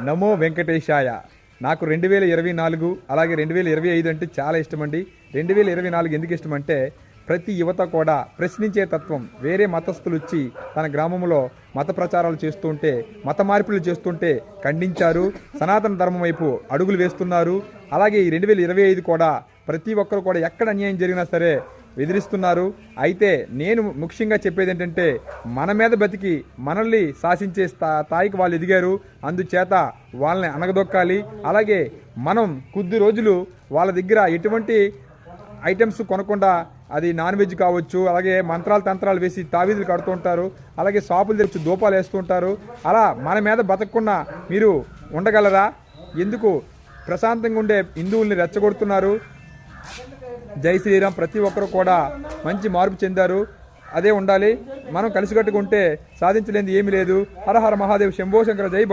నమో వెంకటేశాయ. నాకు 2024 అలాగే 2025 అంటే చాలా ఇష్టమండి. 2024 ఎందుకు ఇష్టమంటే ప్రతి యువత కూడా ప్రశ్నించే తత్వం. వేరే మతస్థులు వచ్చి తన గ్రామంలో మత ప్రచారాలు చేస్తుంటే, మత మార్పులు చేస్తుంటే ఖండించారు. సనాతన ధర్మం వైపు అడుగులు వేస్తున్నారు. అలాగే ఈ 2025 కూడా ప్రతి ఒక్కరు కూడా ఎక్కడ అన్యాయం జరిగినా సరే ఎదిరిస్తున్నారు. అయితే నేను ముఖ్యంగా చెప్పేది ఏంటంటే మన మీద బతికి మనల్ని శాసించే స్థాయికి వాళ్ళు ఎదిగారు. అందుచేత వాళ్ళని అనగదొక్కాలి. అలాగే మనం కొద్ది రోజులు వాళ్ళ దగ్గర ఎటువంటి ఐటమ్స్ కొనకుండా, అది నాన్ వెజ్ కావచ్చు, అలాగే మంత్రాలు తంత్రాలు వేసి తావీదులు కడుతూ ఉంటారు, అలాగే షాపులు తెచ్చి దూపాలు వేస్తూ ఉంటారు. అలా మన మీద బతకకుండా మీరు ఉండగలరా? ఎందుకు ప్రశాంతంగా ఉండే హిందువుల్ని రెచ్చగొడుతున్నారు? జై శ్రీరామ్. ప్రతి ఒక్కరు కూడా మంచి మార్పు చెందారు. అదే ఉండాలి. మనం కలిసికట్టుకుంటే సాధించలేనిది ఏమీ లేదు. హర హర మహాదేవ్. శంభో శంకర. జై భవ.